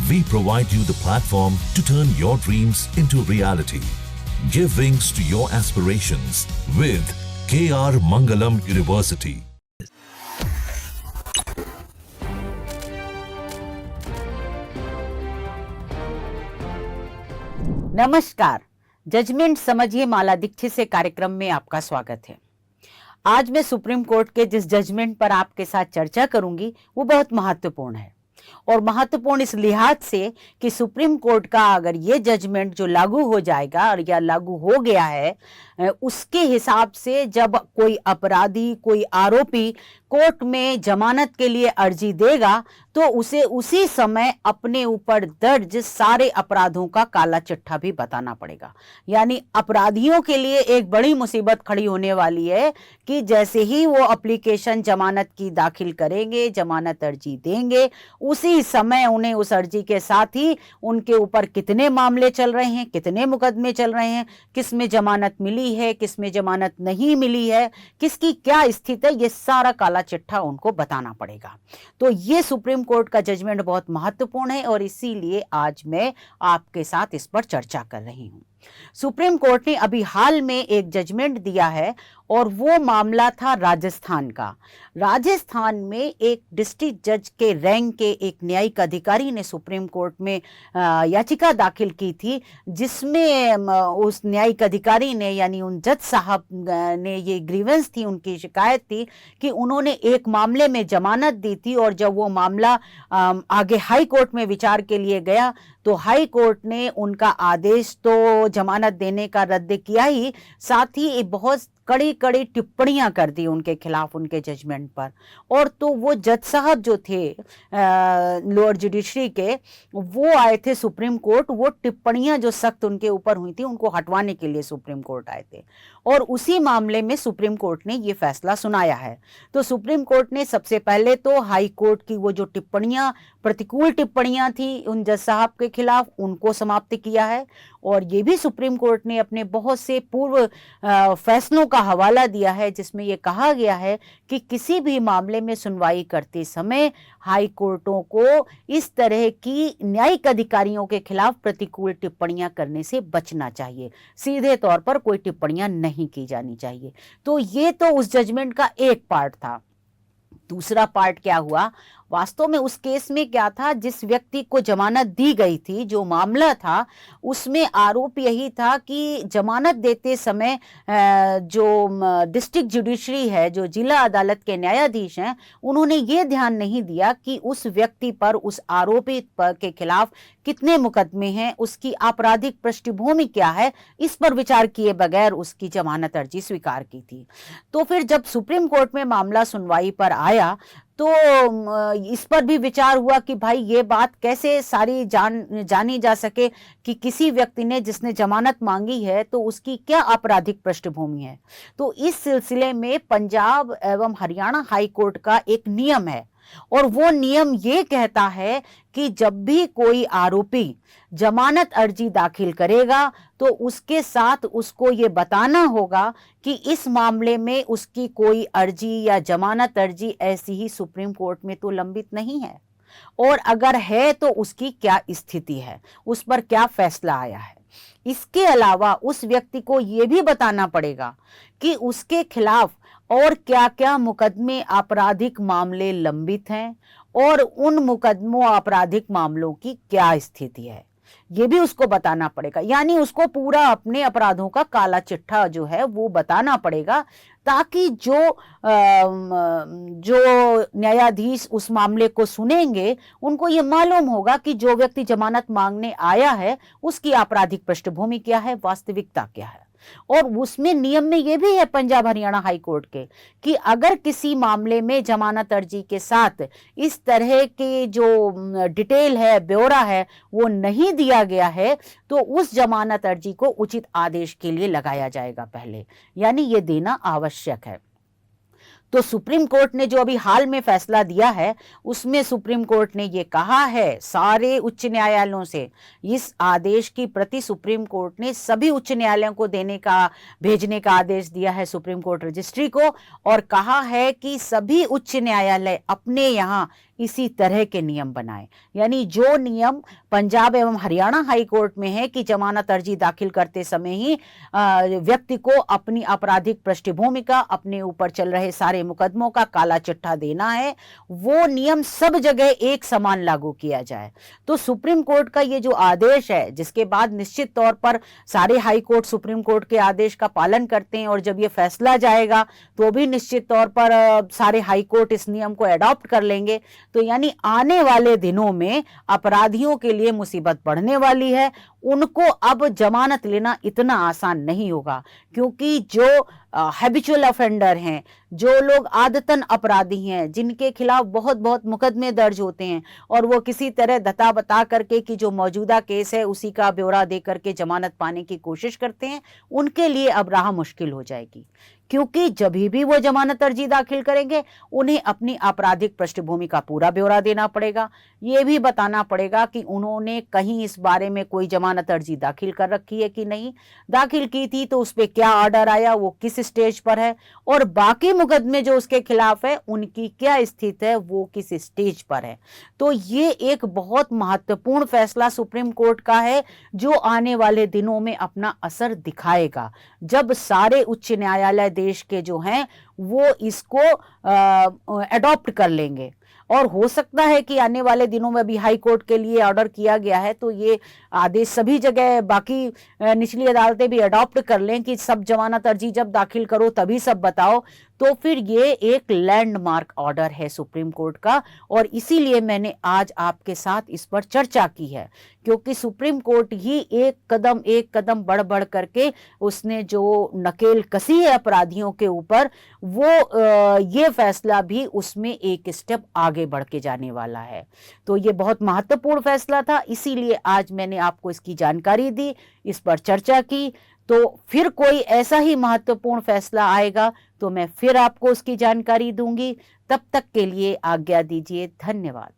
We provide you the platform to turn your dreams into reality. Give wings to your aspirations with KR Mangalam University. नमस्कार, judgement समझिए माला दीक्षित से कार्यक्रम में आपका स्वागत है। आज मैं सुप्रीम कोर्ट के जिस जजमेंट पर आपके साथ चर्चा करूंगी वो बहुत महत्वपूर्ण है और महत्वपूर्ण इस लिहाज से कि सुप्रीम कोर्ट का अगर ये जजमेंट जो लागू हो जाएगा और या लागू हो गया है, उसके हिसाब से जब कोई अपराधी, कोई आरोपी कोर्ट में जमानत के लिए अर्जी देगा तो उसे उसी समय अपने ऊपर दर्ज सारे अपराधों का काला चिट्ठा भी बताना पड़ेगा। यानी अपराधियों के लिए एक बड़ी मुसीबत खड़ी होने वाली है कि जैसे ही वो एप्लीकेशन जमानत की दाखिल करेंगे, जमानत अर्जी देंगे, उसी समय उन्हें उस अर्जी के साथ ही उनके ऊपर कितने मामले चल रहे हैं, कितने मुकदमे चल रहे हैं, किस में जमानत मिली है, किस में जमानत नहीं मिली है, किसकी क्या स्थिति है, ये सारा काला चिट्ठा उनको बताना पड़ेगा। तो ये सुप्रीम कोर्ट का जजमेंट बहुत महत्वपूर्ण है और इसीलिए आज मैं आपके साथ इस पर चर्चा कर रही हूं। सुप्रीम कोर्ट ने अभी हाल में एक जजमेंट दिया है और वो मामला था राजस्थान का। राजस्थान में एक डिस्ट्रिक्ट जज के रैंक के एक न्यायिक अधिकारी ने सुप्रीम कोर्ट में याचिका दाखिल की थी, जिसमें उस न्यायिक अधिकारी ने यानी उन जज साहब ने ये ग्रीवेंस थी, उनकी शिकायत थी कि उन्होंने एक मामले में जमानत दी थी और जब वो मामला आगे हाई कोर्ट में विचार के लिए गया तो हाई कोर्ट ने उनका आदेश तो जमानत देने का रद्द किया ही, साथ ही बहुत कड़ी कड़ी टिप्पणियां कर दी उनके खिलाफ उनके जजमेंट पर। और तो वो जज साहब जो थे लोअर जुडिशरी के, वो आए थे सुप्रीम कोर्ट, वो टिप्पणियां जो सख्त उनके ऊपर हुई थी उनको हटवाने के लिए सुप्रीम कोर्ट आए थे और उसी मामले में सुप्रीम कोर्ट ने ये फैसला सुनाया है। तो सुप्रीम कोर्ट ने सबसे पहले तो हाई कोर्ट की वो जो टिप्पणियां, प्रतिकूल टिप्पणियां थी उन जज साहब के खिलाफ, उनको समाप्त किया है और ये भी सुप्रीम कोर्ट ने अपने बहुत से पूर्व फैसलों का हवाला दिया है जिसमें यह कहा गया है कि किसी भी मामले में सुनवाई करते समय हाई कोर्टों को इस तरह की न्यायिक अधिकारियों के खिलाफ प्रतिकूल टिप्पणियां करने से बचना चाहिए, सीधे तौर पर कोई टिप्पणियां नहीं की जानी चाहिए। तो ये तो उस जजमेंट का एक पार्ट था। दूसरा पार्ट क्या हुआ, वास्तव में उस केस में क्या था, जिस व्यक्ति को जमानत दी गई थी, जो मामला था उसमें आरोप यही था कि जमानत देते समय जो डिस्ट्रिक्ट जुडिशरी है, जो जिला अदालत के न्यायाधीश हैं, उन्होंने ये ध्यान नहीं दिया कि उस व्यक्ति पर, उस आरोपी के खिलाफ कितने मुकदमे हैं, उसकी आपराधिक पृष्ठभूमि क्या है, इस पर विचार किए बगैर उसकी जमानत अर्जी स्वीकार की थी। तो फिर जब सुप्रीम कोर्ट में मामला सुनवाई पर आया तो इस पर भी विचार हुआ कि भाई ये बात कैसे सारी जानी जा सके कि किसी व्यक्ति ने, जिसने जमानत मांगी है, तो उसकी क्या आपराधिक पृष्ठभूमि है। तो इस सिलसिले में पंजाब एवं हरियाणा हाई कोर्ट का एक नियम है और वो नियम ये कहता है कि जब भी कोई आरोपी जमानत अर्जी दाखिल करेगा तो उसके साथ उसको ये बताना होगा कि इस मामले में उसकी कोई अर्जी या जमानत अर्जी ऐसी ही सुप्रीम कोर्ट में तो लंबित नहीं है, और अगर है तो उसकी क्या स्थिति है, उस पर क्या फैसला आया है। इसके अलावा उस व्यक्ति को यह भी बताना पड़ेगा कि उसके खिलाफ और क्या क्या मुकदमे, आपराधिक मामले लंबित हैं और उन मुकदमों, आपराधिक मामलों की क्या स्थिति है, ये भी उसको बताना पड़ेगा। यानी उसको पूरा अपने अपराधों का काला चिट्ठा जो है वो बताना पड़ेगा, ताकि जो न्यायाधीश उस मामले को सुनेंगे उनको ये मालूम होगा कि जो व्यक्ति जमानत मांगने आया है उसकी आपराधिक पृष्ठभूमि क्या है, वास्तविकता क्या है। और उसमें नियम में यह भी है पंजाब हरियाणा हाई कोर्ट के कि अगर किसी मामले में जमानत अर्जी के साथ इस तरह के जो डिटेल है, ब्यौरा है, वो नहीं दिया गया है तो उस जमानत अर्जी को उचित आदेश के लिए लगाया जाएगा पहले, यानी ये देना आवश्यक है। तो सुप्रीम कोर्ट ने जो अभी हाल में फैसला दिया है उसमें सुप्रीम कोर्ट ने ये कहा है सारे उच्च न्यायालयों से, इस आदेश की प्रति सुप्रीम कोर्ट ने सभी उच्च न्यायालयों को भेजने का आदेश दिया है सुप्रीम कोर्ट रजिस्ट्री को, और कहा है कि सभी उच्च न्यायालय अपने यहाँ इसी तरह के नियम बनाए। यानी जो नियम पंजाब एवं हरियाणा हाई कोर्ट में है कि जमानत अर्जी दाखिल करते समय ही व्यक्ति को अपनी आपराधिक पृष्ठभूमि का, अपने ऊपर चल रहे सारे मुकदमों का काला चिट्ठा देना है, वो नियम सब जगह एक समान लागू किया जाए। तो सुप्रीम कोर्ट का ये जो आदेश है, जिसके बाद निश्चित तौर पर सारे हाई कोर्ट सुप्रीम कोर्ट के आदेश का पालन करते हैं, और जब ये फैसला जाएगा तो भी निश्चित तौर पर सारे हाई कोर्ट इस नियम को अडॉप्ट कर लेंगे। तो यानी आने वाले दिनों में अपराधियों के लिए मुसीबत बढ़ने वाली है। उनको अब जमानत लेना इतना आसान नहीं होगा, क्योंकि जो हैबिचुअल ऑफेंडर हैं, जो लोग आदतन अपराधी हैं, जिनके खिलाफ बहुत बहुत मुकदमे दर्ज होते हैं, और वो किसी तरह धता बता करके कि जो मौजूदा केस है उसी का ब्यौरा दे करके जमानत पाने की कोशिश करते हैं, उनके लिए अब राह मुश्किल हो जाएगी। क्योंकि जब भी वो जमानत अर्जी दाखिल करेंगे, उन्हें अपनी आपराधिक पृष्ठभूमि का पूरा ब्यौरा देना पड़ेगा। ये भी बताना पड़ेगा कि उन्होंने कहीं इस बारे में कोई जमानत अर्जी दाखिल कर रखी है कि नहीं, दाखिल की थी तो उस पर क्या ऑर्डर आया, वो किस स्टेज पर है, और बाकी मुकदमे जो उसके खिलाफ है उनकी क्या स्थिति है, वो किस स्टेज पर है। तो ये एक बहुत महत्वपूर्ण फैसला सुप्रीम कोर्ट का है, जो आने वाले दिनों में अपना असर दिखाएगा, जब सारे उच्च न्यायालय देश के जो हैं वो इसको अडॉप्ट कर लेंगे। और हो सकता है कि आने वाले दिनों में भी हाई कोर्ट के लिए ऑर्डर किया गया है, तो ये आदेश सभी जगह बाकी निचली अदालतें भी अडॉप्ट कर लें कि सब जमानत अर्जी जब दाखिल करो तभी सब बताओ। तो फिर ये एक लैंडमार्क ऑर्डर है सुप्रीम कोर्ट का, और इसीलिए मैंने आज आपके साथ इस पर चर्चा की है, क्योंकि सुप्रीम कोर्ट ही एक कदम बढ़ बढ़ करके उसने जो नकेल कसी है अपराधियों के ऊपर, वो ये फैसला भी उसमें एक स्टेप आगे बढ़ के जाने वाला है। तो ये बहुत महत्वपूर्ण फैसला था, इसीलिए आज मैंने आपको इसकी जानकारी दी, इस पर चर्चा की। तो फिर कोई ऐसा ही महत्वपूर्ण फैसला आएगा तो मैं फिर आपको उसकी जानकारी दूंगी। तब तक के लिए आज्ञा दीजिए। धन्यवाद।